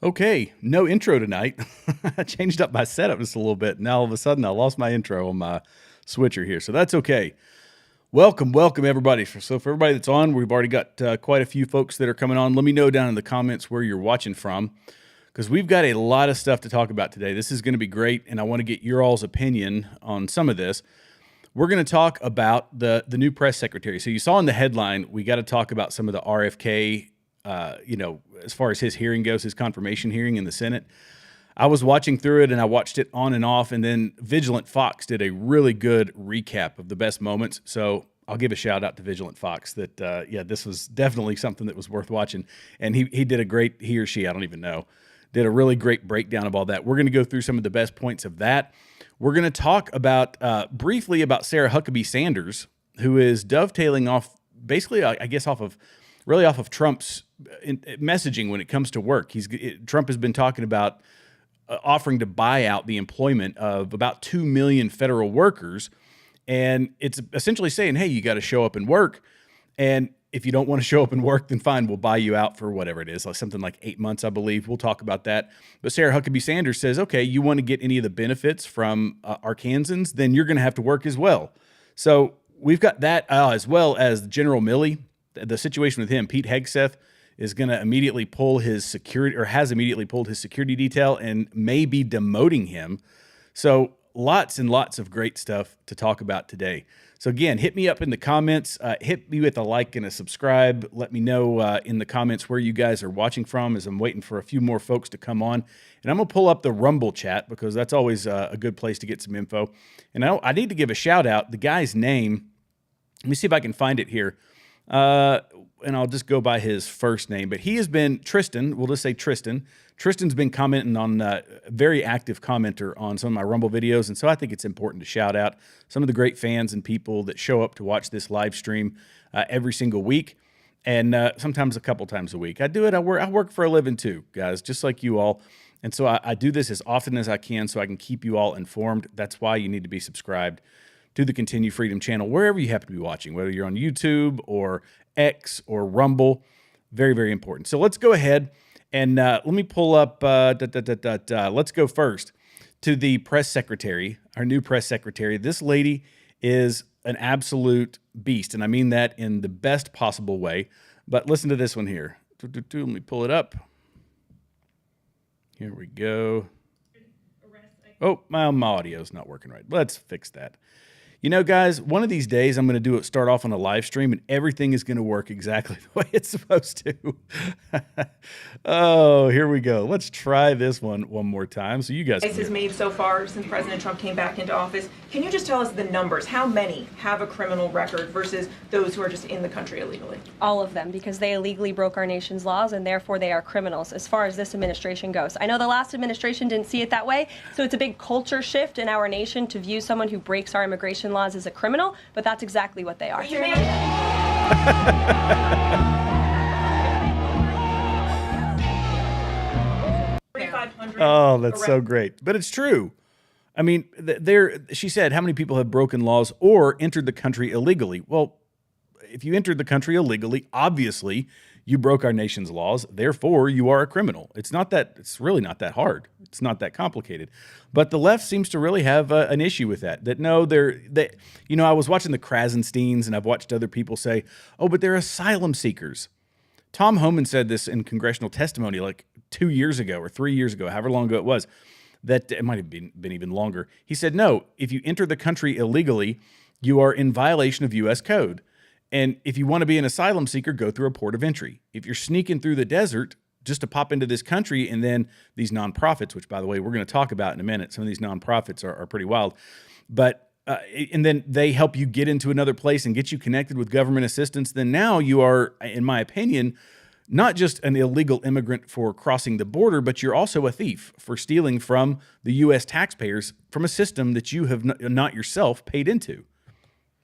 Okay, no intro tonight. I changed up my setup just a little bit. Now all of a sudden I lost my intro on my switcher here, so that's okay. Welcome everybody. So for everybody that's on, we've already got quite a few folks that are coming on. Let me know down in the comments where you're watching from, because we've got a lot of stuff to talk about today. This is going to be great, and I want to get your all's opinion on some of this. We're going to talk about the new press secretary. So you saw in the headline, we got to talk about some of the RFK, as far as his hearing goes, his confirmation hearing in the Senate. I was watching through it, and I watched it on and off, and then Vigilant Fox did a really good recap of the best moments. So I'll give a shout out to Vigilant Fox that, this was definitely something that was worth watching. And he did a great, he or she, I don't even know, did a really great breakdown of all that. We're going to go through some of the best points of that. We're going to talk about briefly about Sarah Huckabee Sanders, who is dovetailing off, basically, I guess, off of Trump's messaging when it comes to work. Trump has been talking about offering to buy out the employment of about 2 million federal workers, and it's essentially saying, hey, you got to show up and work, and if you don't want to show up and work, then fine, we'll buy you out for whatever it is, like something like 8 months, I believe. We'll talk about that. But Sarah Huckabee Sanders says, okay, you want to get any of the benefits from Arkansans, then you're going to have to work as well. So we've got that, as well as General Milley. The situation with him, Pete Hegseth, is going to immediately pull his security, or has immediately pulled his security detail and may be demoting him. So lots and lots of great stuff to talk about today. So again, hit me up in the comments, hit me with a like and a subscribe. Let me know in the comments where you guys are watching from, as I'm waiting for a few more folks to come on. And I'm going to pull up the Rumble chat, because that's always a good place to get some info. And I need to give a shout out. The guy's name, let me see if I can find it here. And I'll just go by his first name, but he has been Tristan. We'll just say Tristan. Tristan's been commenting on a very active commenter on some of my Rumble videos. And so I think it's important to shout out some of the great fans and people that show up to watch this live stream every single week. And sometimes a couple times a week. I do it. I work for a living too, guys, just like you all. And so I do this as often as I can so I can keep you all informed. That's why you need to be subscribed to the Continue Freedom channel, wherever you happen to be watching, whether you're on YouTube or X or Rumble. Very, very important. So let's go ahead and let me pull up, let's go first to the press secretary, our new press secretary. This lady is an absolute beast, and I mean that in the best possible way. But listen to this one here. Let me pull it up. Here we go. Oh, my audio's not working right. Let's fix that. You know, guys, one of these days I'm going to start off on a live stream, and everything is going to work exactly the way it's supposed to. Oh, here we go. Let's try this one more time so you guys can has made so far since President Trump came back into office. Can you just tell us the numbers? How many have a criminal record versus those who are just in the country illegally? All of them, because they illegally broke our nation's laws, and therefore they are criminals as far as this administration goes. I know the last administration didn't see it that way, so it's a big culture shift in our nation to view someone who breaks our immigration laws as a criminal, but that's exactly what they are. Oh, that's so great. But it's true. I mean, she said, how many people have broken laws or entered the country illegally? Well, if you entered the country illegally, obviously you broke our nation's laws. Therefore, you are a criminal. It's really not that hard. It's not that complicated. But the left seems to really have an issue with that. I was watching the Krasensteins, and I've watched other people say, oh, but they're asylum seekers. Tom Homan said this in congressional testimony like 2 years ago or 3 years ago, however long ago it was, that it might have been even longer. He said, no, if you enter the country illegally, you are in violation of U.S. code. And if you want to be an asylum seeker, go through a port of entry. If you're sneaking through the desert just to pop into this country, and then these nonprofits, which, by the way, we're going to talk about in a minute, some of these nonprofits are pretty wild, but and then they help you get into another place and get you connected with government assistance, then now you are, in my opinion, not just an illegal immigrant for crossing the border, but you're also a thief for stealing from the U.S. taxpayers from a system that you have not yourself paid into,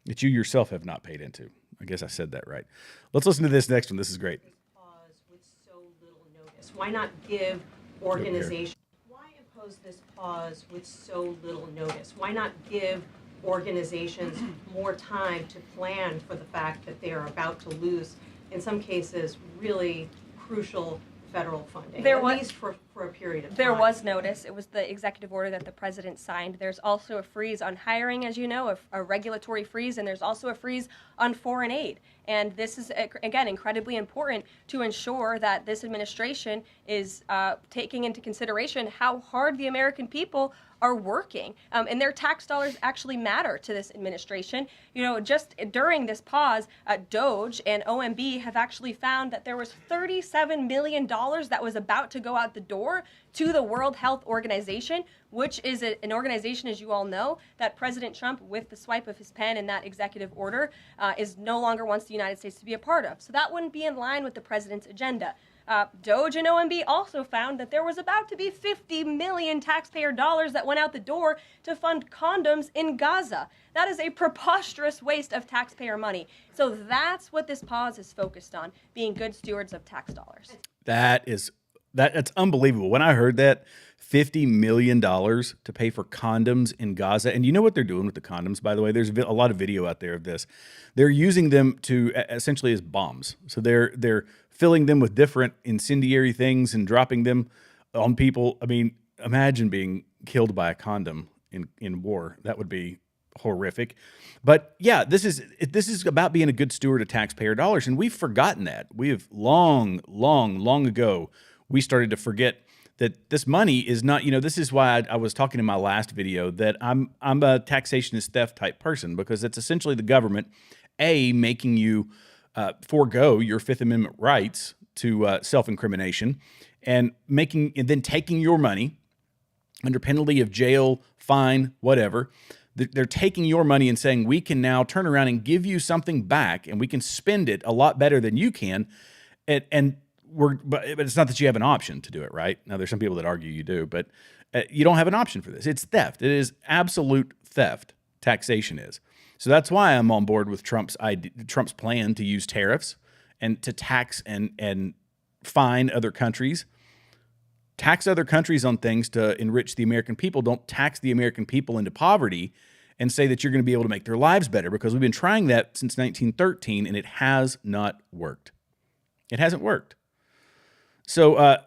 that you yourself have not paid into. I guess I said that right. Let's listen to this next one. This is great. Pause with so little notice. Why not give organizations? Why impose this pause with so little notice? Why not give organizations more time to plan for the fact that they are about to lose, in some cases, really crucial federal funding, There at was- least for a period of time. There was notice. It was the executive order that the president signed. There's also a freeze on hiring, as you know, a regulatory freeze, and there's also a freeze on foreign aid. And this is, again, incredibly important to ensure that this administration is taking into consideration how hard the American people are working. And their tax dollars actually matter to this administration. You know, just during this pause, DOJ and OMB have actually found that there was $37 million that was about to go out the door to the World Health Organization, which is an organization, as you all know, that President Trump, with the swipe of his pen in that executive order, is no longer wants the United States to be a part of. So that wouldn't be in line with the president's agenda. DOJ and OMB also found that there was about to be 50 million taxpayer dollars that went out the door to fund condoms in Gaza. That is a preposterous waste of taxpayer money. So that's what this pause is focused on, being good stewards of tax dollars. That's unbelievable. When I heard that, $50 million to pay for condoms in Gaza. And you know what they're doing with the condoms, by the way? There's a lot of video out there of this. They're using them to essentially as bombs. So they're filling them with different incendiary things and dropping them on people. I mean, imagine being killed by a condom in war. That would be horrific. But yeah, this is about being a good steward of taxpayer dollars. And we've forgotten that. We have long ago, we started to forget that this money is not, this is why I was talking in my last video that I'm a taxation is theft type person, because it's essentially the government, making you forego your Fifth Amendment rights to self-incrimination and then taking your money under penalty of jail, fine, whatever. They're taking your money and saying, we can now turn around and give you something back and we can spend it a lot better than you can. But it's not that you have an option to do it, right? Now, there's some people that argue you do, but you don't have an option for this. It's theft. It is absolute theft. Taxation is. So that's why I'm on board with Trump's plan to use tariffs and to tax and fine other countries. Tax other countries on things to enrich the American people. Don't tax the American people into poverty and say that you're going to be able to make their lives better, because we've been trying that since 1913 and it has not worked. It hasn't worked. So I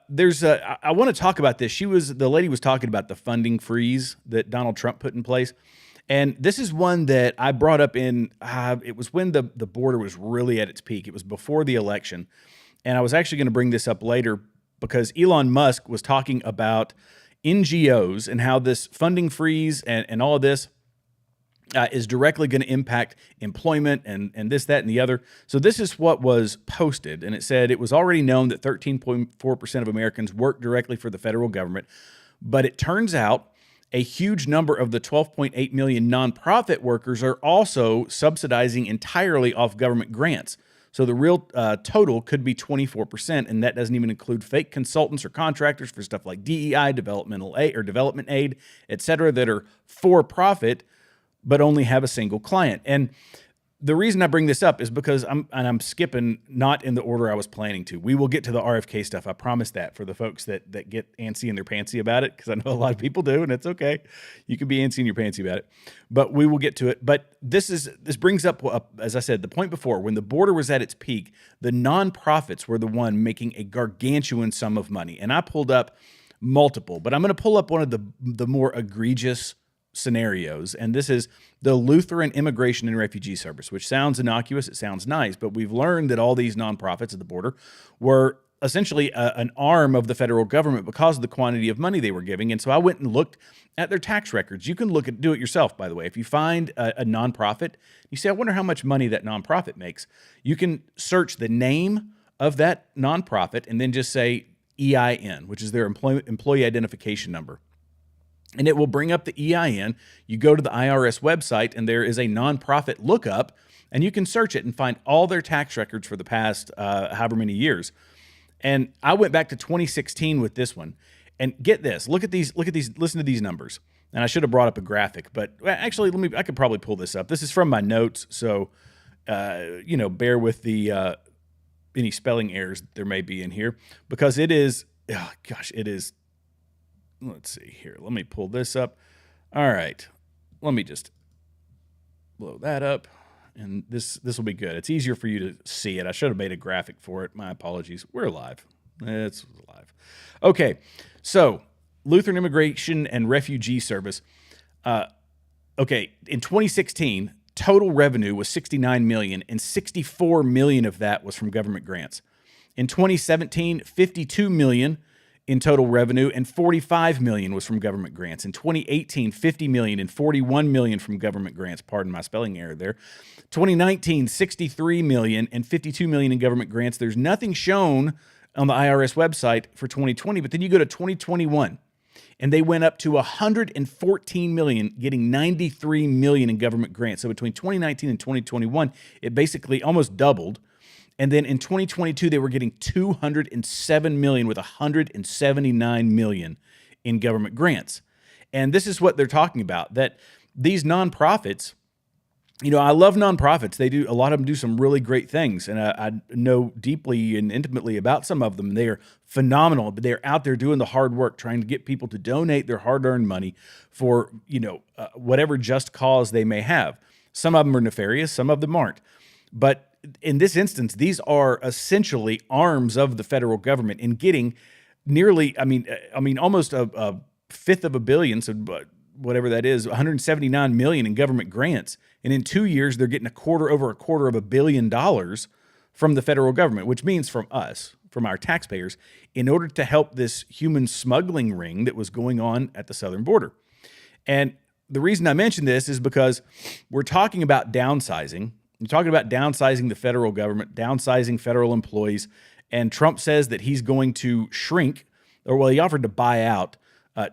want to talk about this. The lady was talking about the funding freeze that Donald Trump put in place. And this is one that I brought up it was when the border was really at its peak. It was before the election. And I was actually going to bring this up later because Elon Musk was talking about NGOs and how this funding freeze and all of this is directly going to impact employment and this, that, and the other. So this is what was posted. And it said it was already known that 13.4% of Americans work directly for the federal government. But it turns out a huge number of the 12.8 million nonprofit workers are also subsidizing entirely off government grants. So the real total could be 24%, and that doesn't even include fake consultants or contractors for stuff like DEI, developmental aid, or development aid, et cetera, that are for profit but only have a single client. And the reason I bring this up is because I'm skipping not in the order I was planning to. We will get to the RFK stuff. I promise that, for the folks that get antsy in their pantsy about it, because I know a lot of people do, and it's okay. You can be antsy in your pantsy about it, but we will get to it. But this brings up, as I said, the point before, when the border was at its peak, the nonprofits were the one making a gargantuan sum of money. And I pulled up multiple, but I'm going to pull up one of the more egregious scenarios, and this is the Lutheran Immigration and Refugee Service, which sounds innocuous, it sounds nice, but we've learned that all these nonprofits at the border were essentially an arm of the federal government because of the quantity of money they were giving. And so I went and looked at their tax records. You can do it yourself, by the way. If you find a nonprofit, you say, I wonder how much money that nonprofit makes. You can search the name of that nonprofit and then just say EIN, which is their employee identification number. And it will bring up the EIN. You go to the IRS website, and there is a nonprofit lookup, and you can search it and find all their tax records for the past however many years. And I went back to 2016 with this one. And get this, look at these, listen to these numbers. And I should have brought up a graphic, but actually, I could probably pull this up. This is from my notes, so bear with the any spelling errors there may be in here, because it is, it is. Let's see here. Let me pull this up. All right. Let me just blow that up. And this will be good. It's easier for you to see it. I should have made a graphic for it. My apologies. We're live. It's alive. Okay, so Lutheran Immigration and Refugee Service. Okay, in 2016, total revenue was $69 million, and $64 million of that was from government grants. In 2017, $52 million in total revenue, and $45 million was from government grants. In 2018, $50 million and $41 million from government grants. Pardon my spelling error there. 2019, $63 million and $52 million in government grants. There's nothing shown on the IRS website for 2020, but then you go to 2021, and they went up to $114 million, getting $93 million in government grants. So between 2019 and 2021, it basically almost doubled. And then in 2022, they were getting $207 million with $179 million in government grants. And this is what they're talking about, that these nonprofits, you know, I love nonprofits. A lot of them do some really great things. And I know deeply and intimately about some of them. They are phenomenal, but they're out there doing the hard work, trying to get people to donate their hard-earned money for, whatever just cause they may have. Some of them are nefarious, some of them aren't. But in this instance, these are essentially arms of the federal government in getting nearly, almost a fifth of a billion, so whatever that is, 179 million in government grants. And in 2 years, they're getting over a quarter of $1 billion from the federal government, which means from us, from our taxpayers, in order to help this human smuggling ring that was going on at the southern border. And the reason I mention this is because we're talking about downsizing. You're talking about downsizing the federal government, downsizing federal employees, and Trump says that he's going to shrink, he offered to buy out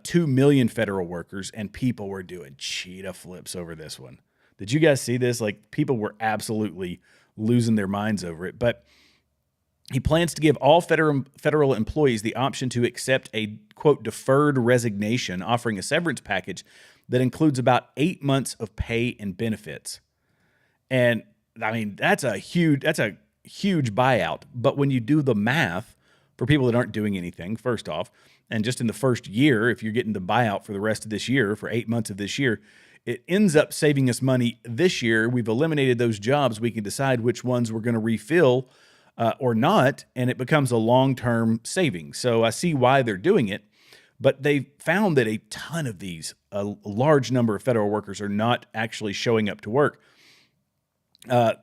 2 million federal workers, and people were doing cheetah flips over this one. Did you guys see this? Like, people were absolutely losing their minds over it. But he plans to give all federal employees the option to accept a, quote, deferred resignation, offering a severance package that includes about 8 months of pay and benefits. And that's a huge buyout. But when you do the math for people that aren't doing anything, first off, and just in the first year, if you're getting the buyout for the rest of this year, for 8 months of this year, it ends up saving us money this year. We've eliminated those jobs. We can decide which ones we're going to refill or not, and it becomes a long-term saving. So I see why they're doing it, but they found that a ton of these, a large number of federal workers are not actually showing up to work. The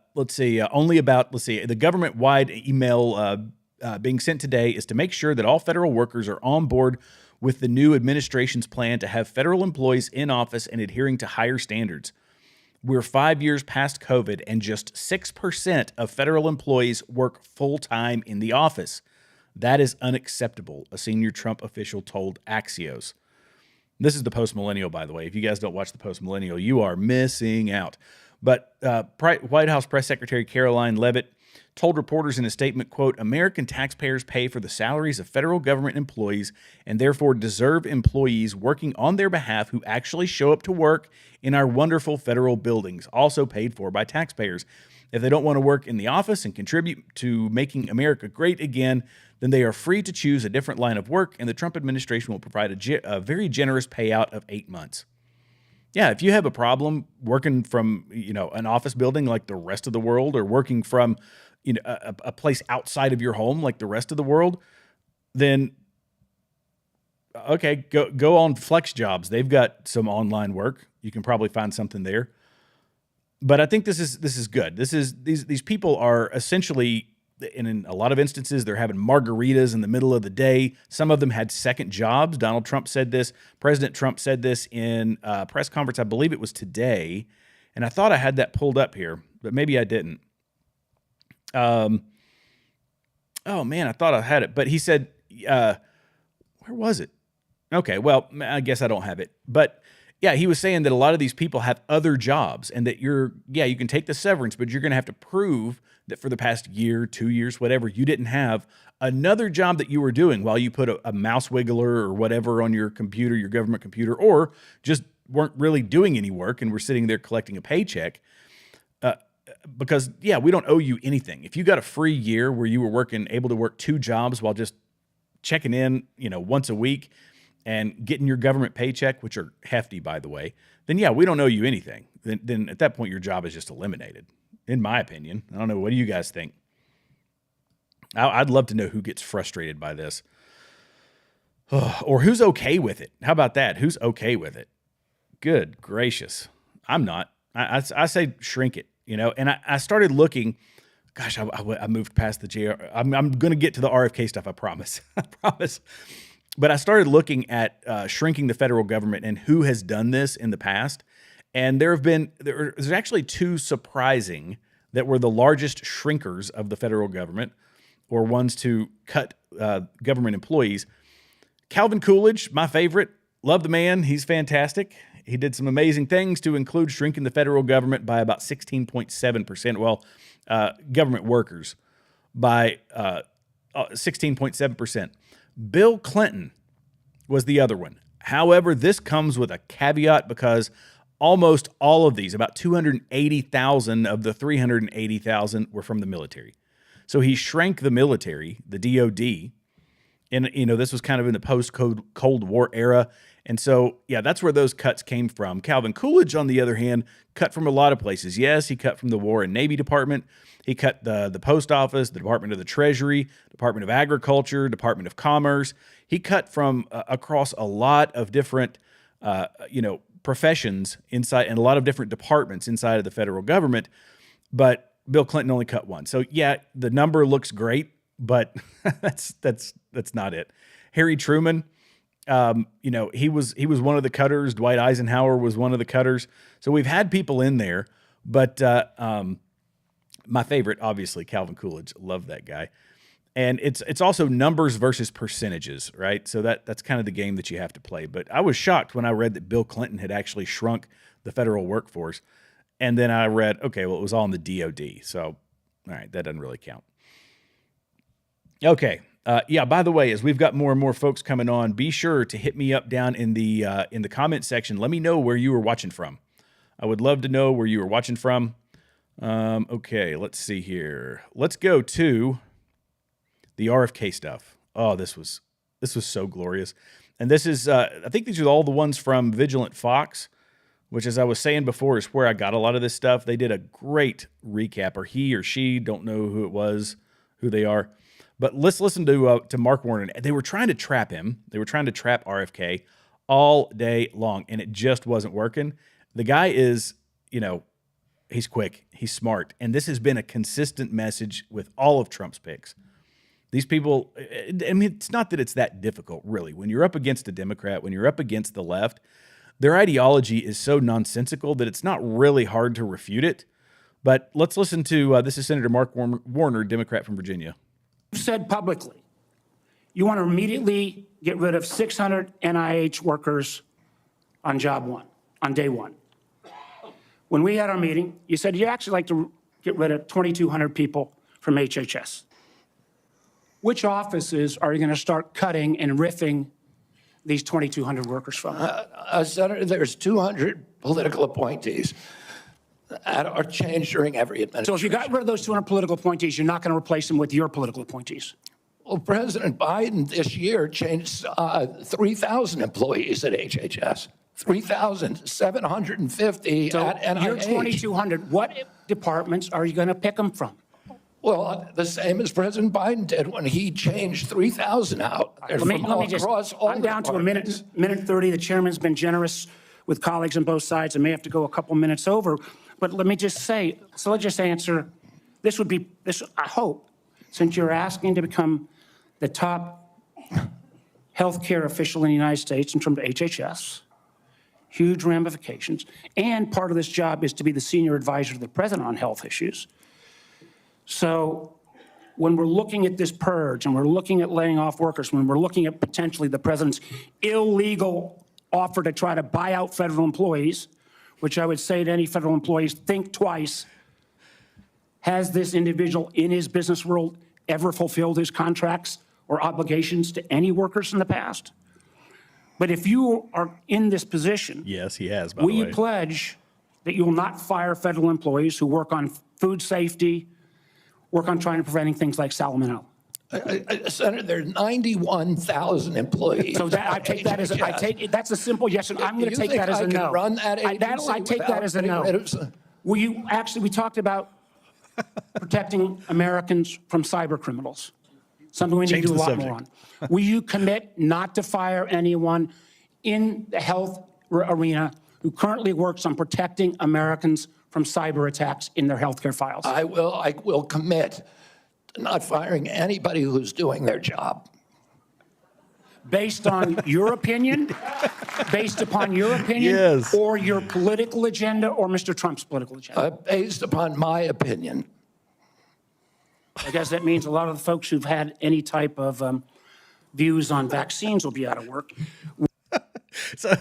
government-wide email being sent today is to make sure that all federal workers are on board with the new administration's plan to have federal employees in office and adhering to higher standards. We're 5 years past COVID, and just 6% of federal employees work full-time in the office. That is unacceptable, a senior Trump official told Axios. This is the Post-Millennial, by the way. If you guys don't watch the Post-Millennial, you are missing out. But White House Press Secretary Caroline Leavitt told reporters in a statement, quote, American taxpayers pay for the salaries of federal government employees and therefore deserve employees working on their behalf who actually show up to work in our wonderful federal buildings, also paid for by taxpayers. If they don't want to work in the office and contribute to making America great again, then they are free to choose a different line of work, and the Trump administration will provide a very generous payout of 8 months. Yeah, if you have a problem working from, an office building like the rest of the world, or working from, a place outside of your home like the rest of the world, then okay, go on Flex Jobs. They've got some online work. You can probably find something there. But I think this is good. These people are essentially, in a lot of instances, they're having margaritas in the middle of the day. Some of them had second jobs. Donald Trump said this. President Trump said this in a press conference. I believe it was today. And I thought I had that pulled up here, but maybe I didn't. Oh man, I thought I had it. But he said, where was it? Okay, well, I guess I don't have it. But yeah, he was saying that a lot of these people have other jobs, and that you can take the severance, but you're going to have to prove that for the past year, 2 years, whatever, you didn't have another job that you were doing while you put a mouse wiggler or whatever on your computer, your government computer, or just weren't really doing any work and were sitting there collecting a paycheck. Because, we don't owe you anything. If you got a free year where you were able to work 2 jobs while just checking in, once a week and getting your government paycheck, which are hefty, by the way, then we don't owe you anything. Then at that point, your job is just eliminated, in my opinion. I don't know. What do you guys think? I'd love to know who gets frustrated by this. Or who's okay with it. How about that? Who's okay with it? Good gracious. I'm not. I say shrink it, and I started looking. Gosh, I moved past the JR. I'm going to get to the RFK stuff, I promise. I promise. But I started looking at shrinking the federal government and who has done this in the past. And there's actually two surprising that were the largest shrinkers of the federal government, or ones to cut government employees. Calvin Coolidge, my favorite. Love the man. He's fantastic. He did some amazing things to include shrinking the federal government by about 16.7%. Well, government workers by 16.7%. Bill Clinton was the other one. However, this comes with a caveat because almost all of these, about 280,000 of the 380,000, were from the military. So he shrank the military, the DOD, and this was kind of in the post-Cold War era. And so, yeah, that's where those cuts came from. Calvin Coolidge, on the other hand, cut from a lot of places. Yes, he cut from the War and Navy Department. He cut the Post Office, the Department of the Treasury, Department of Agriculture, Department of Commerce. He cut from across a lot of different, professions inside, and a lot of different departments inside of the federal government. But Bill Clinton only cut one. So, yeah, the number looks great, but that's not it. Harry Truman, he was one of the cutters. Dwight Eisenhower was one of the cutters. So we've had people in there, but my favorite, obviously, Calvin Coolidge. Love that guy. And it's also numbers versus percentages, right? So that's kind of the game that you have to play. But I was shocked when I read that Bill Clinton had actually shrunk the federal workforce. And then I read, okay, well, it was all in the DOD. So, all right, that doesn't really count. Okay. By the way, as we've got more and more folks coming on, be sure to hit me up down in the comment section. Let me know where you were watching from. I would love to know where you were watching from. Okay, let's see here. Let's go to the RFK stuff. Oh, this was so glorious. And this is, I think these are all the ones from Vigilant Fox, which, as I was saying before, is where I got a lot of this stuff. They did a great recap, or he or she, don't know who it was, who they are. But let's listen to Mark Warner. They were trying to trap him. They were trying to trap RFK all day long, and it just wasn't working. The guy is, he's quick, he's smart, and this has been a consistent message with all of Trump's picks. These people, I mean, it's not that it's that difficult, really. When you're up against a Democrat, when you're up against the left, their ideology is so nonsensical that it's not really hard to refute it. But let's listen to, this is Senator Mark Warner, Democrat from Virginia. You said publicly you want to immediately get rid of 600 NIH workers on job one, on day one. When we had our meeting, you said you'd actually like to get rid of 2,200 people from HHS. Which offices are you going to start cutting and riffing these 2,200 workers from? Senator, there's 200 political appointees that are changed during every administration. So if you got rid of those 200 political appointees, you're not going to replace them with your political appointees? Well, President Biden this year changed 3,000 employees at HHS, 3,750 So at NIH. your 2,200, what departments are you going to pick them from? Well, the same as President Biden did when he changed 3,000 out. Let me just, I'm down to a minute 30. The chairman's been generous with colleagues on both sides. I may have to go a couple minutes over, but let me just say, so let's just answer, this would be, I hope, since you're asking to become the top healthcare official in the United States in terms of HHS, huge ramifications, and part of this job is to be the senior advisor to the president on health issues. So when we're looking at this purge and we're looking at laying off workers, when we're looking at potentially the president's illegal offer to try to buy out federal employees, which I would say to any federal employees, think twice. Has this individual in his business world ever fulfilled his contracts or obligations to any workers in the past? But if you are in this position, yes, he has, by the way, we pledge that you will not fire federal employees who work on food safety, work on trying to preventing things like salmonella. Senator, there are 91,000 employees. So that, I take that as that's a simple yes, and I'm going to take that as a no. Run that agency I take that as a no. We talked about protecting Americans from cyber criminals. something we need Change to do a the lot more on. Will you commit not to fire anyone in the health arena who currently works on protecting Americans from cyber attacks in their healthcare files? I will commit to not firing anybody who's doing their job. Based on your opinion? Based upon your opinion? Yes. Or your political agenda or Mr. Trump's political agenda? Based upon my opinion. I guess that means a lot of the folks who've had any type of views on vaccines will be out of work. So,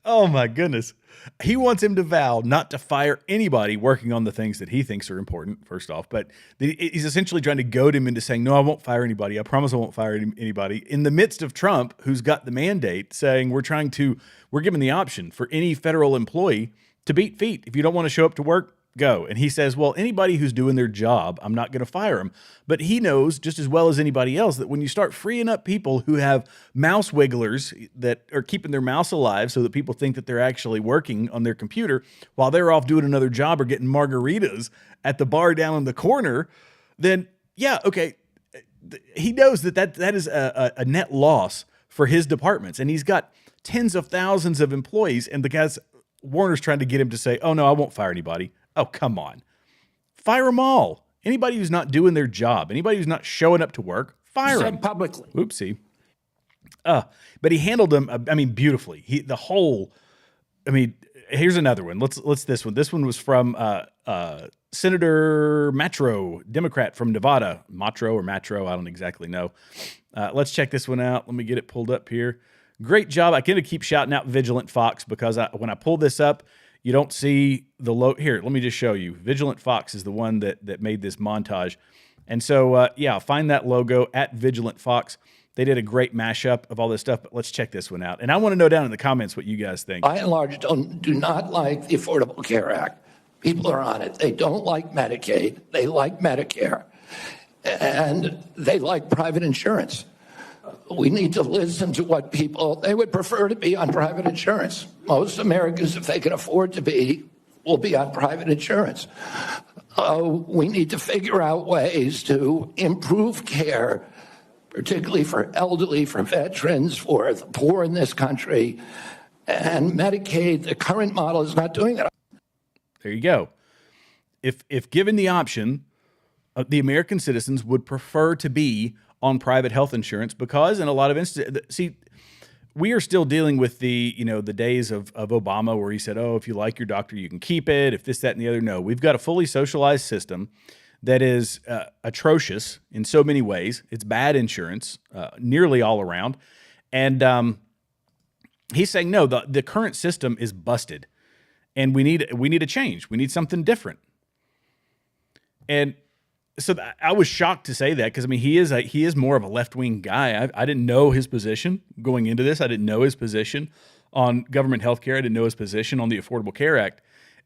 oh my goodness. He wants him to vow not to fire anybody working on the things that he thinks are important, first off. But he's essentially trying to goad him into saying, no, I won't fire anybody. I promise I won't fire anybody. In the midst of Trump, who's got the mandate saying we're giving the option for any federal employee to beat feet. If you don't want to show up to work, go. And he says, well, anybody who's doing their job, I'm not going to fire them. But he knows just as well as anybody else that when you start freeing up people who have mouse wigglers that are keeping their mouse alive so that people think that they're actually working on their computer while they're off doing another job or getting margaritas at the bar down in the corner, then yeah, okay. He knows that is a net loss for his departments. And he's got tens of thousands of employees, and the guys, Warner's trying to get him to say, oh no, I won't fire anybody. Oh, come on. Fire them all. Anybody who's not doing their job, anybody who's not showing up to work, fire them. Said publicly. Oopsie. But he handled them, beautifully. Here's another one. Let's this one. This one was from Senator Matro, Democrat from Nevada. Matro or Matro, I don't exactly know. Let's check this one out. Let me get it pulled up here. Great job. I kind of keep shouting out Vigilant Fox because when I pull this up, you don't see the logo. Here, let me just show you. Vigilant Fox is the one that made this montage. And so, find that logo at Vigilant Fox. They did a great mashup of all this stuff, but let's check this one out. And I want to know down in the comments what you guys think. By and large, do not like the Affordable Care Act. People are on it. They don't like Medicaid. They like Medicare. And they like private insurance. We need to listen to what they would prefer to be on private insurance. Most Americans, if they can afford to be, will be on private insurance. We need to figure out ways to improve care, particularly for elderly, for veterans, for the poor in this country. And Medicaid, the current model is not doing that. There you go. If given the option, the American citizens would prefer to be on private health insurance because in a lot of instances, see, we are still dealing with the days of Obama where he said, oh, if you like your doctor, you can keep it. If this, that, and the other. No, we've got a fully socialized system that is atrocious in so many ways. It's bad insurance nearly all around. And he's saying, no, the current system is busted and we need a change. We need something different. And so I was shocked to say that because he is more of a left-wing guy. I didn't know his position going into this. I didn't know his position on government health care. I didn't know his position on the Affordable Care Act.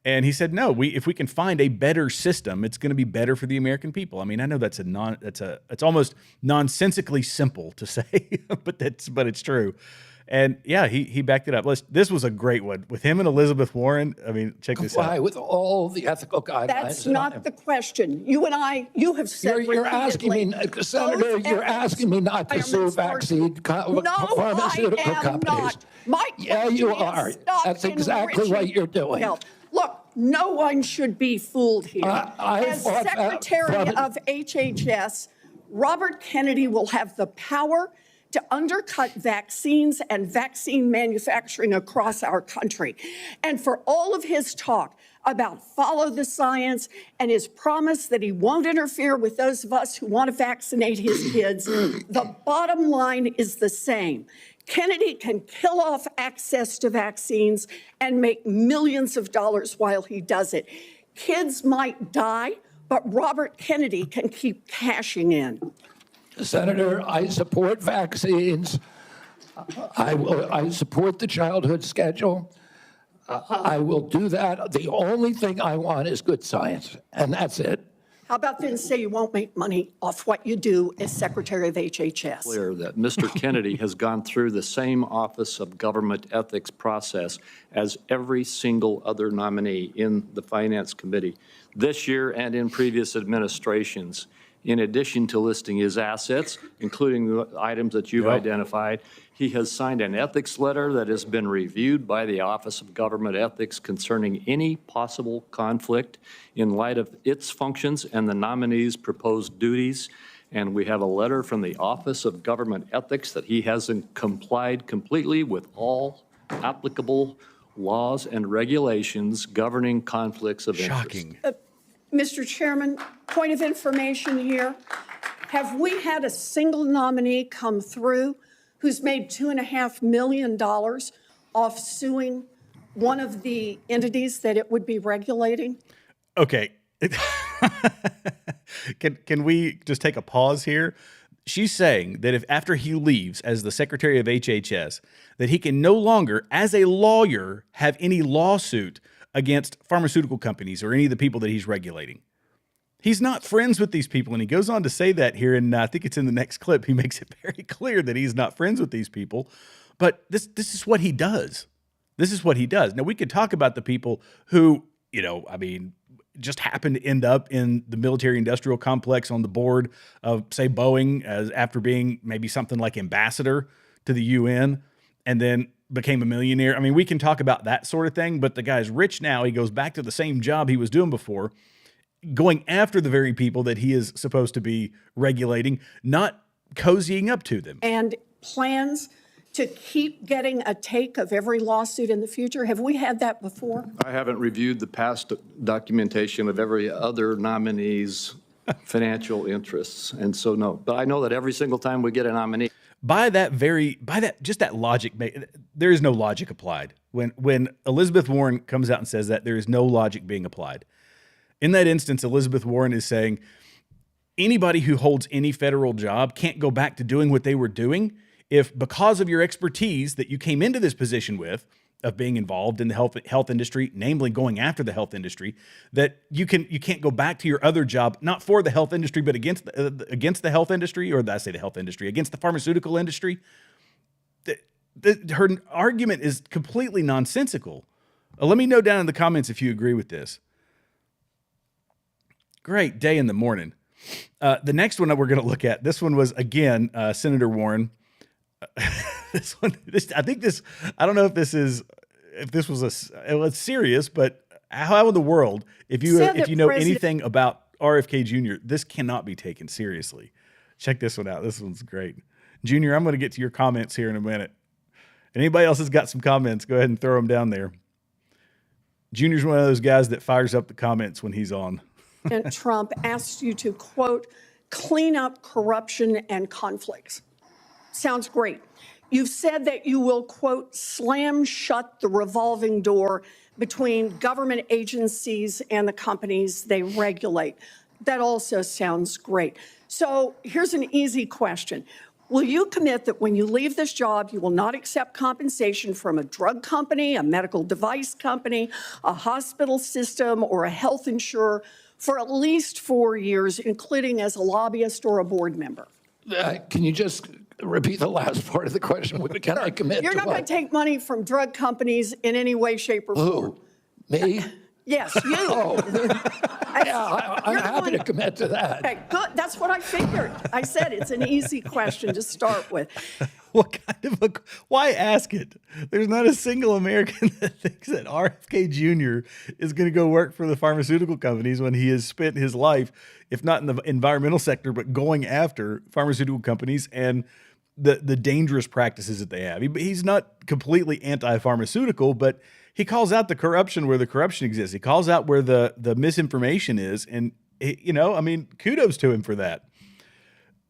And he said, no, if we can find a better system, it's going to be better for the American people. I mean, I know it's almost nonsensically simple to say, but it's true. And yeah, he backed it up. This was a great one with him and Elizabeth Warren. I mean, check this out. Comply with all the ethical guidelines. That's not the question. You have said You're asking me, Senator, you're asking me not to sue vaccine pharmaceutical companies. Yeah, you are. That's exactly what you're doing. Look, no one should be fooled here. As Secretary of HHS, Robert Kennedy will have the power to undercut vaccines and vaccine manufacturing across our country. And for all of his talk about follow the science and his promise that he won't interfere with those of us who want to vaccinate his kids, the bottom line is the same. Kennedy can kill off access to vaccines and make millions of dollars while he does it. Kids might die, but Robert Kennedy can keep cashing in. Senator, I support vaccines. I support the childhood schedule. I will do that. The only thing I want is good science, and that's it. How about then say you won't make money off what you do as Secretary of HHS? Clear that Mr. Kennedy has gone through the same Office of Government Ethics process as every single other nominee in the Finance Committee this year and in previous administrations. In addition to listing his assets, including the items that you've identified, he has signed an ethics letter that has been reviewed by the Office of Government Ethics concerning any possible conflict in light of its functions and the nominee's proposed duties. And we have a letter from the Office of Government Ethics that he hasn't complied completely with all applicable laws and regulations governing conflicts of interest. Shocking. Mr. Chairman, point of information here. Have we had a single nominee come through who's made $2.5 million off suing one of the entities that it would be regulating? Okay. Can we just take a pause here? She's saying that if after he leaves as the Secretary of HHS, that he can no longer, as a lawyer, have any lawsuit against pharmaceutical companies or any of the people that he's regulating. He's not friends with these people, and he goes on to say that here, and I think it's in the next clip. He makes it very clear that he's not friends with these people, but this is what he does. This is what he does. Now, we could talk about the people who, just happen to end up in the military-industrial complex on the board of, say, Boeing, after being maybe something like ambassador to the UN, and then became a millionaire. I mean, we can talk about that sort of thing, but the guy's rich now. He goes back to the same job he was doing before, going after the very people that he is supposed to be regulating, not cozying up to them. And plans to keep getting a take of every lawsuit in the future? Have we had that before? I haven't reviewed the past documentation of every other nominee's financial interests, and so no. But I know that every single time we get a nominee. Just that logic, there is no logic applied. When Elizabeth Warren comes out and says that, there is no logic being applied. In that instance, Elizabeth Warren is saying anybody who holds any federal job can't go back to doing what they were doing if, because of your expertise that you came into this position with, of being involved in the health industry, namely going after the health industry, that you can't go back to your other job, not for the health industry, but against the health industry, or I say the health industry, against the pharmaceutical industry. Her argument is completely nonsensical. Let me know down in the comments if you agree with this. Great day in the morning. The next one that we're going to look at, this one was, again, Senator Warren. I don't know if this was serious, but how in the world, if you know anything about RFK Jr., this cannot be taken seriously. Check this one out. This one's great. Junior, I'm going to get to your comments here in a minute. Anybody else has got some comments, go ahead and throw them down there. Junior's one of those guys that fires up the comments when he's on. And Trump asked you to, quote, clean up corruption and conflicts. Sounds great. You've said that you will, quote, slam shut the revolving door between government agencies and the companies they regulate. That also sounds great. So here's an easy question. Will you commit that when you leave this job, you will not accept compensation from a drug company, a medical device company, a hospital system, or a health insurer for at least 4 years, including as a lobbyist or a board member? Can you just repeat the last part of the question? Can I commit You're to not going to take money from drug companies in any way, shape, or form. Who? Me? Yes, you. Yeah, I'm happy to commit to that. Okay, good. That's what I figured. I said it's an easy question to start with. Why ask it? There's not a single American that thinks that RFK Jr. is going to go work for the pharmaceutical companies when he has spent his life, if not in the environmental sector, but going after pharmaceutical companies and the dangerous practices that they have. He's not completely anti-pharmaceutical, but he calls out the corruption where the corruption exists. He calls out where the misinformation is. And, kudos to him for that.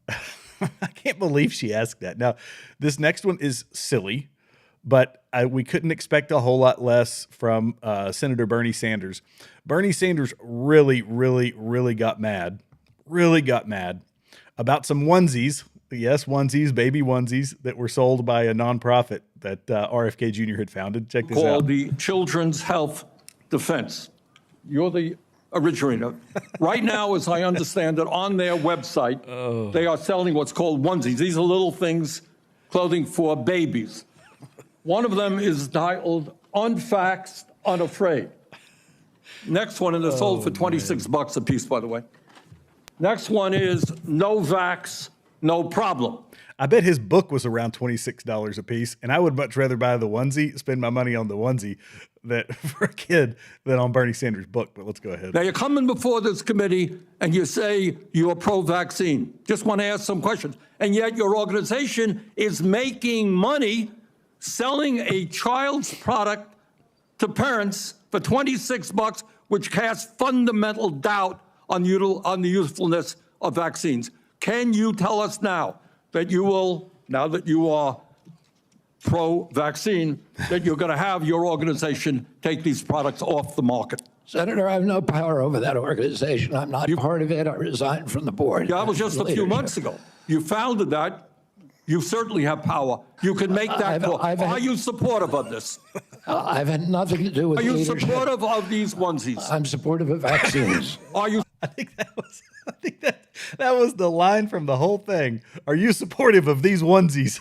I can't believe she asked that. Now, this next one is silly, but we couldn't expect a whole lot less from Senator Bernie Sanders. Bernie Sanders really, really, really got mad about some onesies. Yes, onesies, baby onesies that were sold by a nonprofit that RFK Jr. had founded. Check this out. Called the Children's Health Defense. You're the originator. Right now, as I understand it, on their website, they are selling what's called onesies. These are little things, clothing for babies. One of them is titled Unfaxed, Unafraid. Next one, and they're sold for $26 a piece, by the way. Next one is no vax, no problem. I bet his book was around $26 a piece, and I would much rather buy the onesie, spend my money on the onesie that for a kid than on Bernie Sanders' book. But let's go ahead. Now, you're coming before this committee and you say you're pro-vaccine. Just want to ask some questions. And yet your organization is making money selling a child's product to parents for $26, which casts fundamental doubt on the usefulness of vaccines. Can you tell us now that you will, now that you are pro-vaccine, that you're going to have your organization take these products off the market? Senator, I have no power over that organization. I'm not part of it. I resigned from the board. Yeah, that was just a few months ago. You founded that. You certainly have power. You can make that call. Are you supportive of this? I've had nothing to do with leadership. Are you supportive of these onesies? I'm supportive of vaccines. Are you? I think that was the line from the whole thing. Are you supportive of these onesies?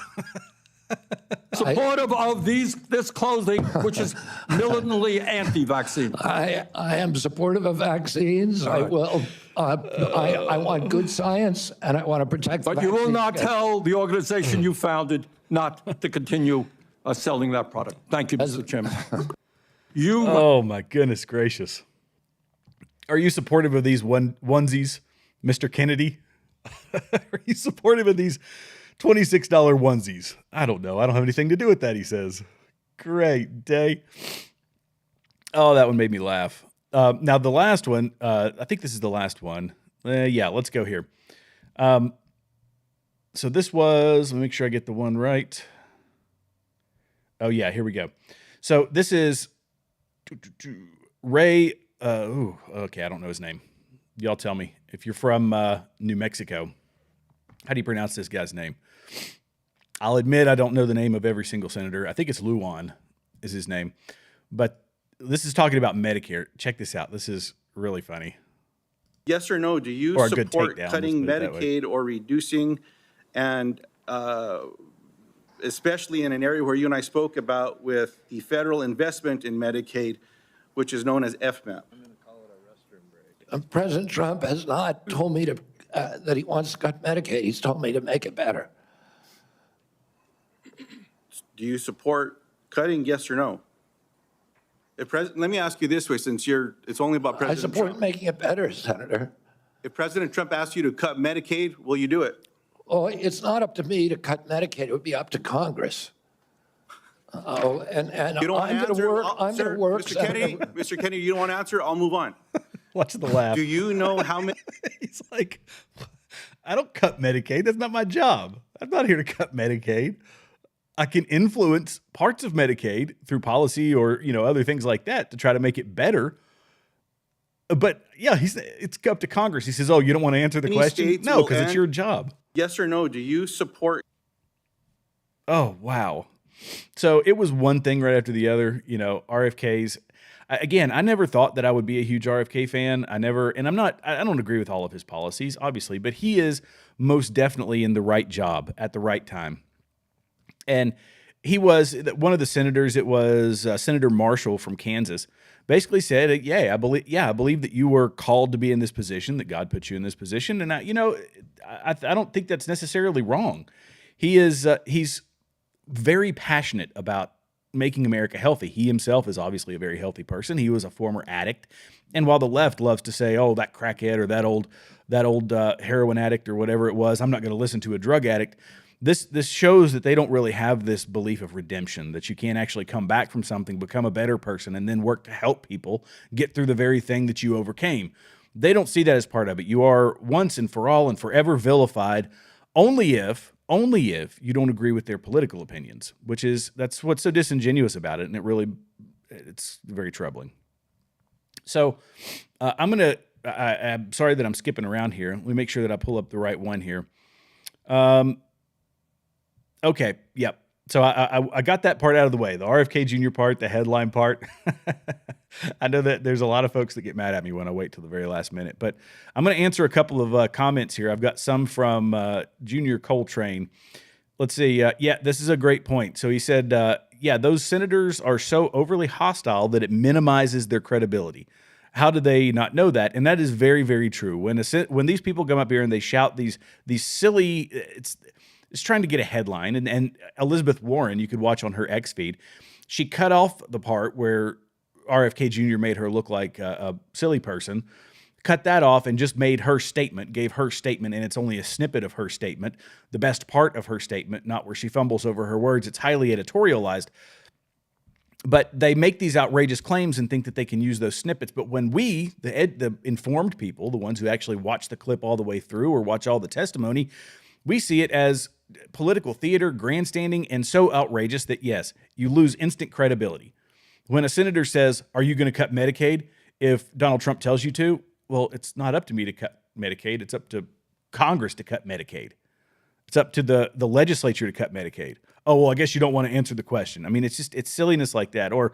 Supportive of this clothing, which is militantly anti-vaccine. I am supportive of vaccines. I will. I want good science, and I want to protect. But you will not tell the organization you founded not to continue selling that product. Thank you, Mr. Chairman. Oh my goodness gracious! Are you supportive of these onesies, Mr. Kennedy? Are you supportive of these $26 onesies? I don't know. I don't have anything to do with that, he says. Great day. Oh, that one made me laugh. Now, the last one, I think this is the last one. Yeah, let's go here. So this was, let me make sure I get the one right. Oh, yeah, here we go. So this is Ray. Okay, I don't know his name. Y'all tell me. If you're from New Mexico, how do you pronounce this guy's name? I'll admit I don't know the name of every single senator. I think it's Lujan is his name. But this is talking about Medicare. Check this out. This is really funny. Yes or no, do you support cutting Medicaid or reducing, and especially in an area where you and I spoke about with the federal investment in Medicaid, which is known as FMAP? President Trump has not told me to that he wants to cut Medicaid. He's told me to make it better. Do you support cutting, yes or no? Let me ask you this way, since it's only about President Trump. I support making it better, Senator. If President Trump asks you to cut Medicaid, will you do it? Oh, it's not up to me to cut Medicaid. It would be up to Congress. Oh, and you don't I'm going to work. I'm going to work. Mr. Kennedy, you don't want to answer? I'll move on. Watch the laugh. Do you know how many? He's like, I don't cut Medicaid. That's not my job. I'm not here to cut Medicaid. I can influence parts of Medicaid through policy or, other things like that to try to make it better. But yeah, it's up to Congress. He says, oh, you don't want to answer the question? No, because it's your job. Yes or no, do you support? Oh, wow. So it was one thing right after the other, RFK's. Again, I never thought that I would be a huge RFK fan. I don't agree with all of his policies, obviously, but he is most definitely in the right job at the right time. And he was one of the senators. It was Senator Marshall from Kansas. Basically said, I believe that you were called to be in this position, that God put you in this position. And I don't think that's necessarily wrong. He's very passionate about making America healthy. He himself is obviously a very healthy person. He was a former addict. And while the left loves to say, oh, that crackhead or that old heroin addict or whatever it was, I'm not going to listen to a drug addict. This shows that they don't really have this belief of redemption, that you can't actually come back from something, become a better person, and then work to help people get through the very thing that you overcame. They don't see that as part of it. You are once and for all and forever vilified only if you don't agree with their political opinions, that's what's so disingenuous about it, and it's very troubling. So I'm sorry that I'm skipping around here. Let me make sure that I pull up the right one here. Okay, yep. So I got that part out of the way, the RFK Jr. part, the headline part. I know that there's a lot of folks that get mad at me when I wait till the very last minute, but I'm going to answer a couple of comments here. I've got some from Junior Coltrane. Let's see. This is a great point. So he said, those senators are so overly hostile that it minimizes their credibility. How do they not know that? And that is very, very true. When these people come up here and they shout these silly, it's trying to get a headline. And Elizabeth Warren, you could watch on her X feed, she cut off the part where RFK Jr. made her look like a silly person, cut that off and just made her statement, gave her statement, and it's only a snippet of her statement, the best part of her statement, not where she fumbles over her words. It's highly editorialized. But they make these outrageous claims and think that they can use those snippets. But when we, the informed people, the ones who actually watch the clip all the way through or watch all the testimony, we see it as political theater, grandstanding, and so outrageous that, yes, you lose instant credibility. When a senator says, "Are you going to cut Medicaid?" if Donald Trump tells you to, well, it's not up to me to cut Medicaid. It's up to Congress to cut Medicaid. It's up to the legislature to cut Medicaid. Oh, well, I guess you don't want to answer the question. I mean, it's silliness like that. Or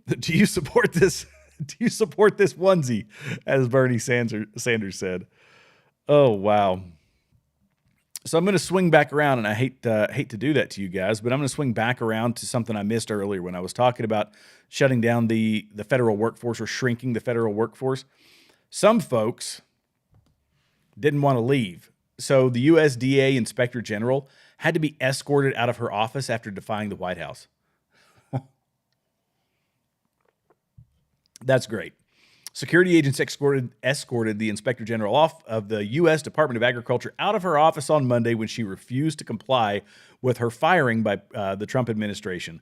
do you support this? Do you support this onesie, as Bernie Sanders said? Oh, wow. So I'm going to swing back around, and I hate to do that to you guys, but I'm going to swing back around to something I missed earlier when I was talking about shutting down the federal workforce or shrinking the federal workforce. Some folks didn't want to leave. So the USDA Inspector General had to be escorted out of her office after defying the White House. That's great. Security agents escorted the Inspector General off of the U.S. Department of Agriculture out of her office on Monday when she refused to comply with her firing by the Trump administration.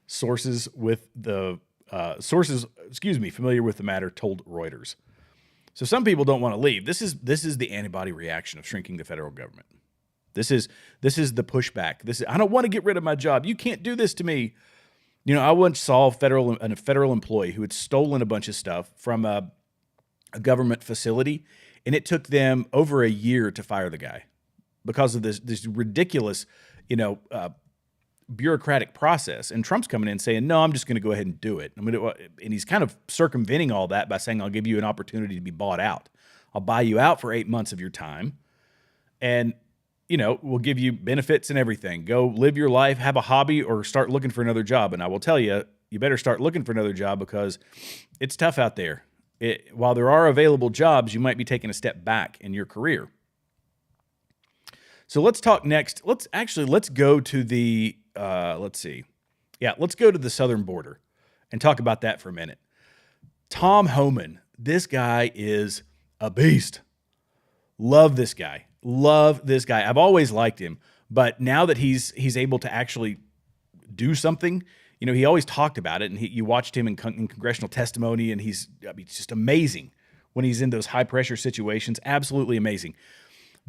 Sources familiar with the matter told Reuters. So some people don't want to leave. This is the antibody reaction of shrinking the federal government. This is the pushback. I don't want to get rid of my job. You can't do this to me. You know, I once saw a federal employee who had stolen a bunch of stuff from a government facility, and it took them over a year to fire the guy because of this ridiculous, bureaucratic process. And Trump's coming in saying, "No, I'm just going to go ahead and do it." And he's kind of circumventing all that by saying, "I'll give you an opportunity to be bought out. I'll buy you out for 8 months of your time, and we'll give you benefits and everything. Go live your life, have a hobby, or start looking for another job." And I will tell you, you better start looking for another job because it's tough out there. While there are available jobs, you might be taking a step back in your career. So let's talk next. Let's go to the, let's go to the southern border and talk about that for a minute. Tom Homan, this guy is a beast. Love this guy. I've always liked him, but now that he's able to actually do something, he always talked about it, and you watched him in congressional testimony, and he's just amazing when he's in those high pressure situations. Absolutely amazing.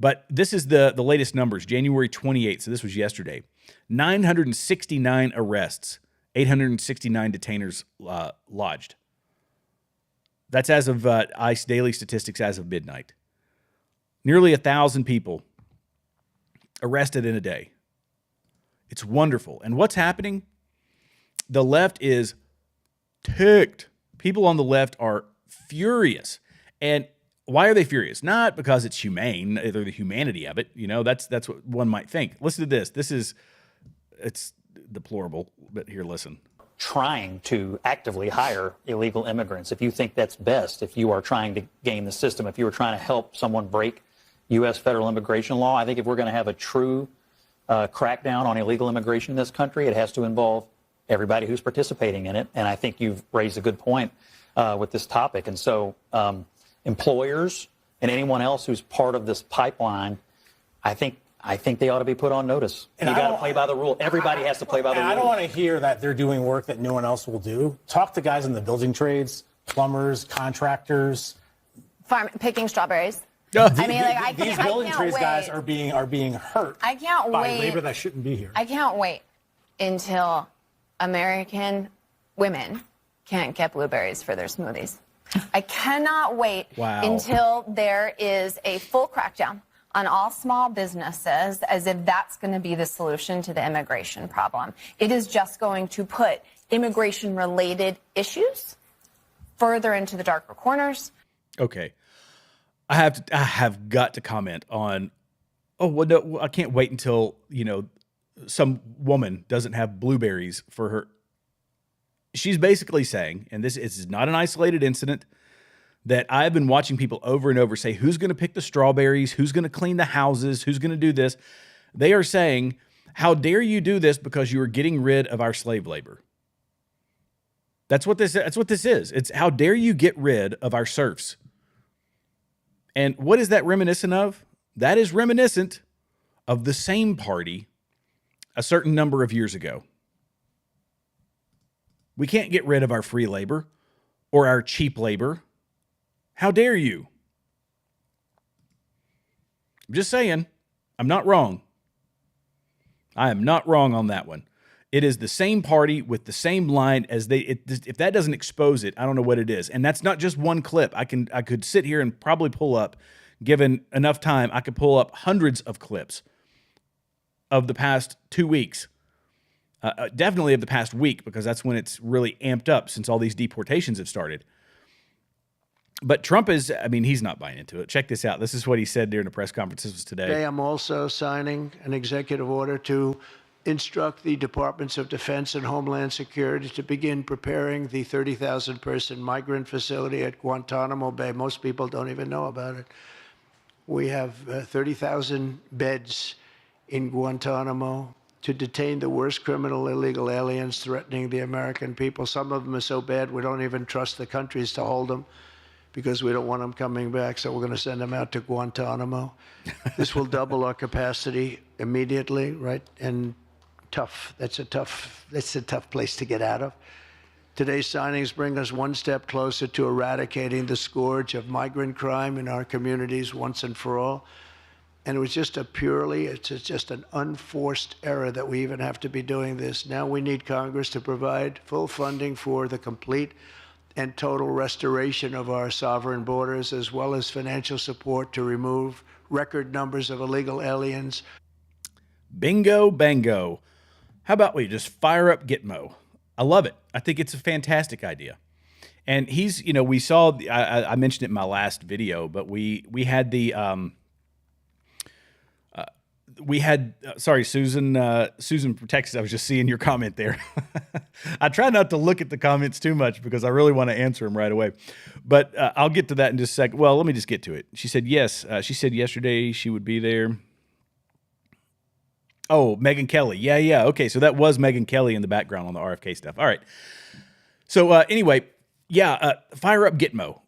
But this is the latest numbers, January 28th. So this was yesterday. 969 arrests, 869 detainers lodged. That's as of ICE daily statistics as of midnight. Nearly 1,000 people arrested in a day. It's wonderful. And what's happening? The left is ticked. People on the left are furious. And why are they furious? Not because it's humane, or the humanity of it. That's what one might think. Listen to this. It's deplorable, but here, listen. Trying to actively hire illegal immigrants, if you think that's best, if you are trying to game the system, if you are trying to help someone break U.S. federal immigration law, I think if we're going to have a true crackdown on illegal immigration in this country, it has to involve everybody who's participating in it. And I think you've raised a good point with this topic. And so employers and anyone else who's part of this pipeline, I think they ought to be put on notice. And you got to play by the rule. Everybody has to play by the rules. I don't want to hear that they're doing work that no one else will do. Talk to guys in the building trades, plumbers, contractors, picking strawberries. These building trades guys are being hurt. I can't by wait. labor that shouldn't be here. I can't wait until American women can't get blueberries for their smoothies. I cannot wait until there is a full crackdown on all small businesses, as if that's going to be the solution to the immigration problem. It is just going to put immigration-related issues further into the darker corners. Okay. I have got to comment on, I can't wait until, some woman doesn't have blueberries for her. She's basically saying, and this is not an isolated incident, that I've been watching people over and over say, who's going to pick the strawberries? Who's going to clean the houses? Who's going to do this? They are saying, how dare you do this because you are getting rid of our slave labor? That's what this is. It's how dare you get rid of our serfs? And what is that reminiscent of? That is reminiscent of the same party a certain number of years ago. We can't get rid of our free labor or our cheap labor. How dare you? I'm just saying, I'm not wrong. I am not wrong on that one. It is the same party with the same line as if that doesn't expose it, I don't know what it is. And that's not just one clip. I could sit here and probably pull up, given enough time, I could pull up hundreds of clips of the past 2 weeks. Definitely of the past week, because that's when it's really amped up since all these deportations have started. But Trump is, he's not buying into it. Check this out. This is what he said during the press conferences today. Today, I'm also signing an executive order to instruct the Departments of Defense and Homeland Security to begin preparing the 30,000-person migrant facility at Guantanamo Bay. Most people don't even know about it. We have 30,000 beds in Guantanamo to detain the worst criminal illegal aliens threatening the American people. Some of them are so bad we don't even trust the countries to hold them because we don't want them coming back, so we're going to send them out to Guantanamo. This will double our capacity immediately, right? And that's a tough place to get out of. Today's signings bring us one step closer to eradicating the scourge of migrant crime in our communities once and for all. And it was just it's just an unforced error that we even have to be doing this. Now we need Congress to provide full funding for the complete and total restoration of our sovereign borders, as well as financial support to remove record numbers of illegal aliens. Bingo, bango. How about we just fire up Gitmo? I love it. I think it's a fantastic idea. And he's, we saw, I mentioned it in my last video, but we had the, sorry, Susan from Texas. I was just seeing your comment there. I try not to look at the comments too much because I really want to answer them right away. But I'll get to that in just a second. Well, let me just get to it. She said yes. She said yesterday she would be there. Oh, Megyn Kelly. Yeah. Okay, so that was Megyn Kelly in the background on the RFK stuff. All right. So anyway, fire up Gitmo.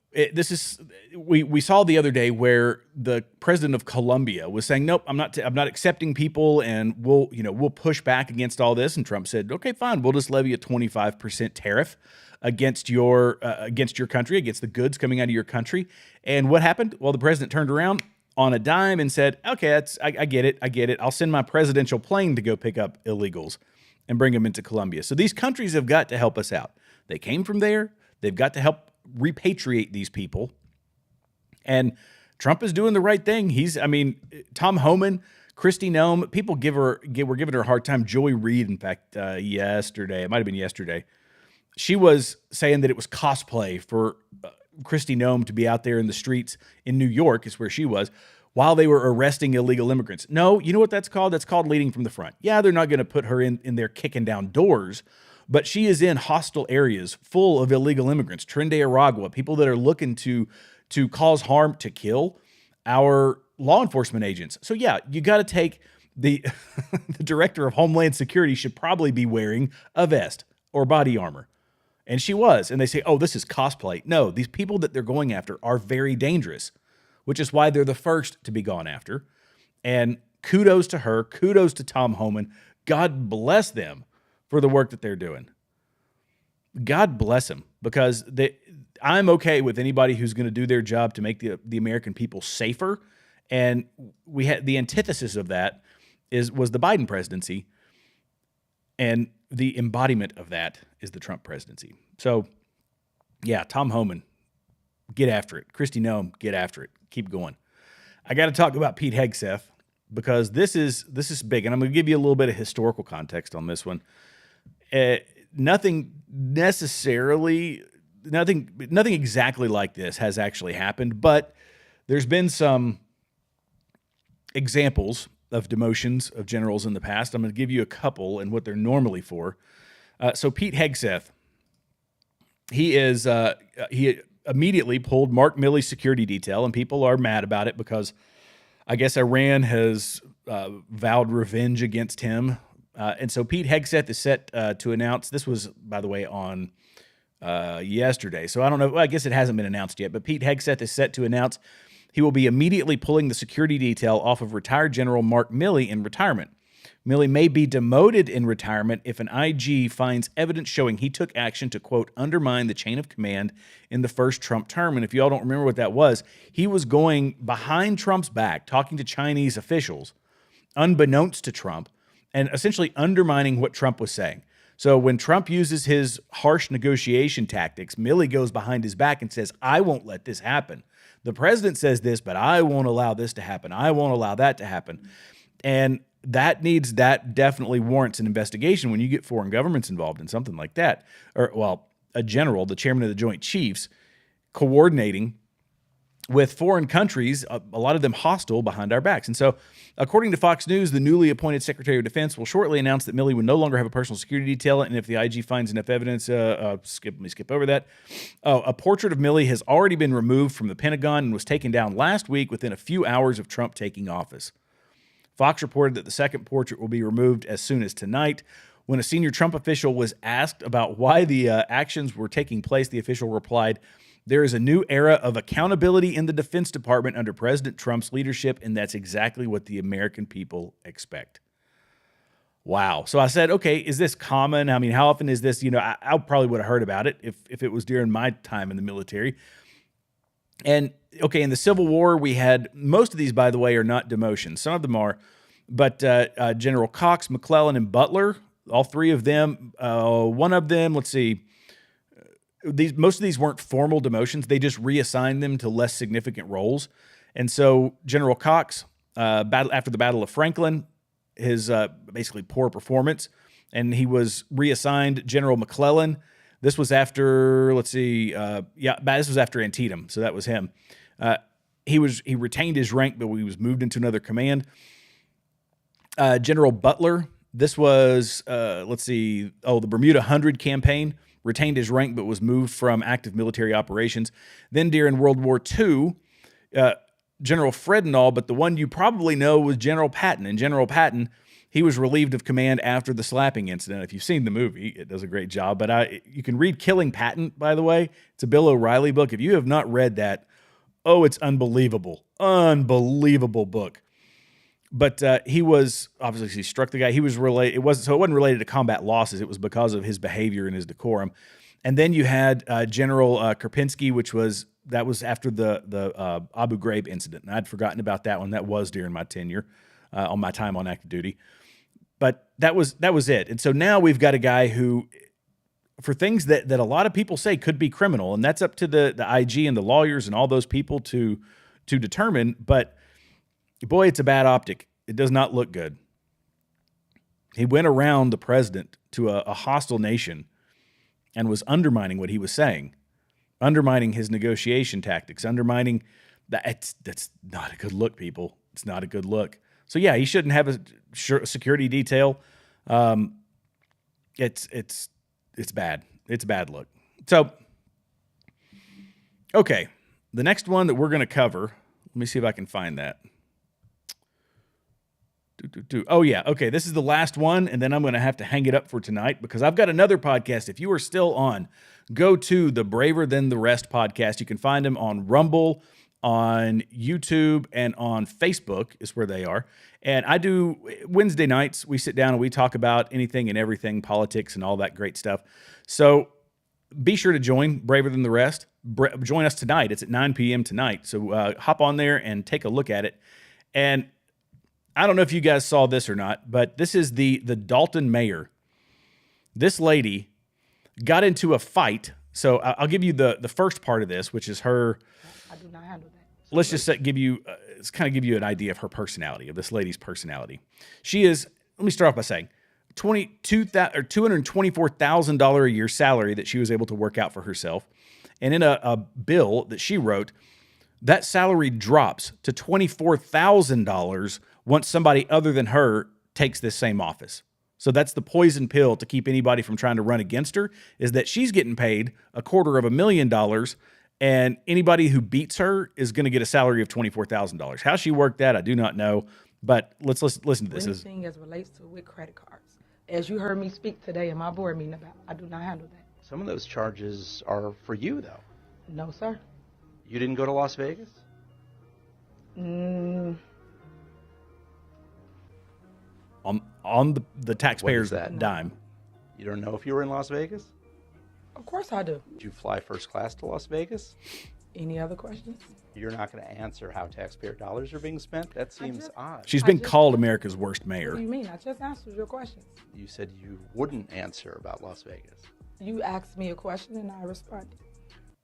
We saw the other day where the president of Colombia was saying, nope, I'm not accepting people, and we'll push back against all this. And Trump said, okay, fine, we'll just levy a 25% tariff against your country, against the goods coming out of your country. And what happened? Well, the president turned around on a dime and said, okay, I get it. I'll send my presidential plane to go pick up illegals and bring them into Colombia. So these countries have got to help us out. They came from there. They've got to help repatriate these people. And Trump is doing the right thing. Tom Homan, Kristi Noem, people were giving her a hard time. Joy Reid, in fact, yesterday, it might have been yesterday, she was saying that it was cosplay for Kristi Noem to be out there in the streets in New York, is where she was, while they were arresting illegal immigrants. No, you know what that's called? That's called leading from the front. Yeah, they're not going to put her in there kicking down doors, but she is in hostile areas full of illegal immigrants, Trinidad, Aragua, people that are looking to cause harm, to kill our law enforcement agents. So yeah, you got to take the director of Homeland Security should probably be wearing a vest or body armor. And she was. And they say, oh, this is cosplay. No, these people that they're going after are very dangerous, which is why they're the first to be gone after. And kudos to her. Kudos to Tom Homan. God bless them for the work that they're doing. God bless them, because I'm okay with anybody who's going to do their job to make the American people safer. And we had the antithesis of that was the Biden presidency. And the embodiment of that is the Trump presidency. So, yeah, Tom Homan, get after it. Kristi Noem, get after it. Keep going. I got to talk about Pete Hegseth, because this is big, and I'm going to give you a little bit of historical context on this one. Nothing exactly like this has actually happened, but there's been some examples of demotions of generals in the past. I'm going to give you a couple and what they're normally for. So Pete Hegseth, he immediately pulled Mark Milley's security detail, and people are mad about it because I guess Iran has vowed revenge against him. And so Pete Hegseth is set to announce, this was, by the way, on yesterday. So I don't know, well, I guess it hasn't been announced yet, but Pete Hegseth is set to announce he will be immediately pulling the security detail off of retired General Mark Milley in retirement. Milley may be demoted in retirement if an IG finds evidence showing he took action to, quote, undermine the chain of command in the first Trump term. And if you all don't remember what that was, he was going behind Trump's back, talking to Chinese officials, unbeknownst to Trump, and essentially undermining what Trump was saying. So when Trump uses his harsh negotiation tactics, Milley goes behind his back and says, I won't let this happen. The president says this, but I won't allow this to happen. I won't allow that to happen. And that definitely warrants an investigation when you get foreign governments involved in something like that. Or, well, a general, the chairman of the Joint Chiefs, coordinating with foreign countries, a lot of them hostile, behind our backs. And so, according to Fox News, the newly appointed Secretary of Defense will shortly announce that Milley will no longer have a personal security detail, and if the IG finds enough evidence, let me skip over that. A portrait of Milley has already been removed from the Pentagon and was taken down last week within a few hours of Trump taking office. Fox reported that the second portrait will be removed as soon as tonight. When a senior Trump official was asked about why the actions were taking place, the official replied, there is a new era of accountability in the Defense Department under President Trump's leadership, and that's exactly what the American people expect. Wow. So I said, okay, is this common? I mean, how often is this? You know, I probably would have heard about it if it was during my time in the military. And, okay, in the Civil War, we had, most of these, by the way, are not demotions. Some of them are. But General Cox, McClellan, and Butler, all three of them, one of them, let's see, most of these weren't formal demotions. They just reassigned them to less significant roles. And so General Cox, after the Battle of Franklin, his basically poor performance, and he was reassigned. General McClellan, this was after, let's see, this was after Antietam, so that was him. He retained his rank, but he was moved into another command. General Butler, this was, the Bermuda 100 campaign, retained his rank, but was moved from active military operations. Then during World War II, General Fredenall, but the one you probably know was General Patton. And General Patton, he was relieved of command after the slapping incident. If you've seen the movie, it does a great job. But you can read Killing Patton, by the way. It's a Bill O'Reilly book. If you have not read that, it's unbelievable. Unbelievable book. But he was, obviously, he struck the guy. He was related. It wasn't related to combat losses. It was because of his behavior and his decorum. And then you had General Karpinski, that was after the Abu Ghraib incident. And I'd forgotten about that one. That was during my tenure, on my time on active duty. But that was it. And so now we've got a guy who, for things that a lot of people say could be criminal, and that's up to the IG and the lawyers and all those people to determine. But boy, it's a bad optic. It does not look good. He went around the president to a hostile nation and was undermining what he was saying, undermining his negotiation tactics, undermining that. That's not a good look, people. It's not a good look. So yeah, he shouldn't have a security detail. It's bad. It's a bad look. So, okay, the next one that we're going to cover, let me see if I can find that. Oh, yeah. Okay, this is the last one, and then I'm going to have to hang it up for tonight because I've got another podcast. If you are still on, go to the Braver Than the Rest podcast. You can find them on Rumble, on YouTube, and on Facebook is where they are. And I do Wednesday nights. We sit down and we talk about anything and everything, politics and all that great stuff. So be sure to join Braver Than the Rest. Join us tonight. It's at 9 p.m. tonight. So hop on there and take a look at it. And I don't know if you guys saw this or not, but this is the Dalton Mayor. This lady got into a fight. So I'll give you the first part of this, which is her. I do not handle that. Let's just give you an idea of her personality, of this lady's personality. She is, let me start off by saying, $224,000 a year salary that she was able to work out for herself. And in a bill that she wrote, that salary drops to $24,000 once somebody other than her takes this same office. So that's the poison pill to keep anybody from trying to run against her, is that she's getting paid $250,000 And anybody who beats her is going to get a salary of $24,000. How she worked that, I do not know. But let's listen to this. Anything as relates to with credit cards. As you heard me speak today in my board meeting about, I do not handle that. Some of those charges are for you, though. No, sir. You didn't go to Las Vegas? On the taxpayer's dime. You don't know if you were in Las Vegas? Of course I do. Did you fly first class to Las Vegas? Any other questions? You're not going to answer how taxpayer dollars are being spent? That seems odd. She's been called America's worst mayor. What do you mean? I just answered your question. You said you wouldn't answer about Las Vegas. You asked me a question and I responded.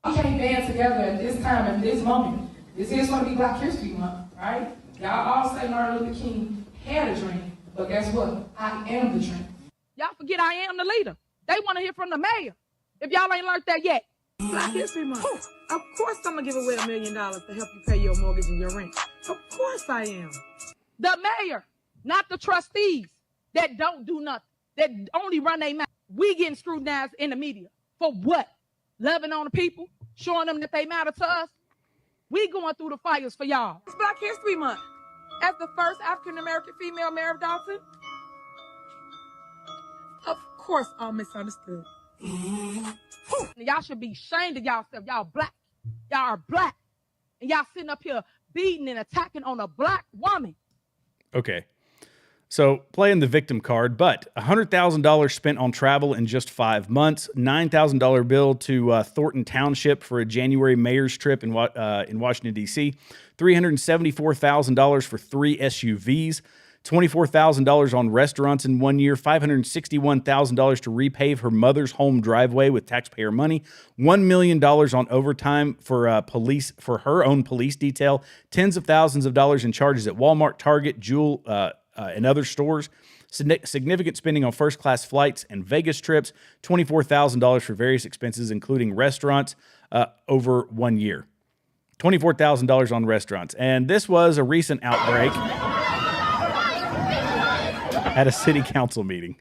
We can't band together at this time, at this moment. This is going to be Black History Month, right? Y'all all say Martin Luther King had a dream, but guess what? I am the dream. Y'all forget I am the leader. They want to hear from the mayor. If y'all ain't learned that yet. Black History Month. Of course I'm going to give away $1 million to help you pay your mortgage and your rent. Of course I am. The mayor, not the trustees that don't do nothing, that only run their mouth. We getting scrutinized in the media. For what? Loving on the people? Showing them that they matter to us? We going through the fires for y'all. It's Black History Month. As the first African-American female mayor of Dalton, of course I'm misunderstood. Y'all should be ashamed of yourself. Y'all black. Y'all are black. And y'all sitting up here beating and attacking on a black woman. Okay. So playing the victim card, but $100,000 spent on travel in just 5 months, $9,000 bill to Thornton Township for a January mayor's trip in Washington, D.C., $374,000 for 3 SUVs, $24,000 on restaurants in 1 year, $561,000 to repave her mother's home driveway with taxpayer money, $1 million on overtime for her own police detail, tens of thousands of dollars in charges at Walmart, Target, Jewel, and other stores, significant spending on first-class flights and Vegas trips, $24,000 for various expenses, including restaurants, over 1 year. $24,000 on restaurants. And this was a recent outbreak at a city council meeting.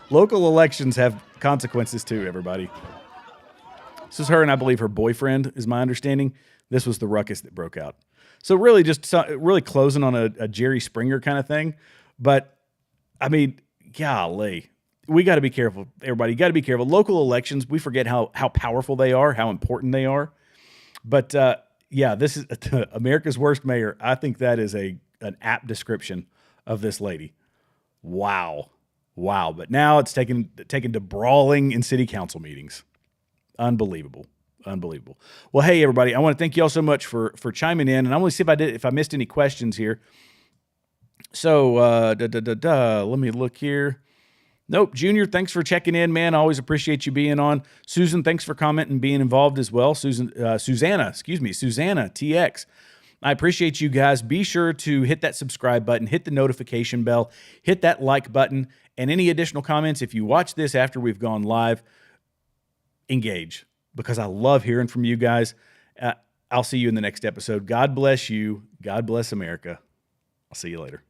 Local elections have consequences too, everybody. This is her and I believe her boyfriend, is my understanding. This was the ruckus that broke out. So really just really closing on a Jerry Springer kind of thing. But, I mean, golly, we got to be careful, everybody. You got to be careful. Local elections, we forget how powerful they are, how important they are. But, yeah, this is America's worst mayor. I think that is an apt description of this lady. Wow. But now it's taken to brawling in city council meetings. Unbelievable. Well, hey, everybody, I want to thank you all so much for chiming in. And I want to see if I missed any questions here. So, let me look here. Nope. Junior, thanks for checking in, man. I always appreciate you being on. Susan, thanks for commenting and being involved as well. Susanna TX. I appreciate you guys. Be sure to hit that subscribe button, hit the notification bell, hit that like button, and any additional comments. If you watch this after we've gone live, engage, because I love hearing from you guys. I'll see you in the next episode. God bless you. God bless America. I'll see you later.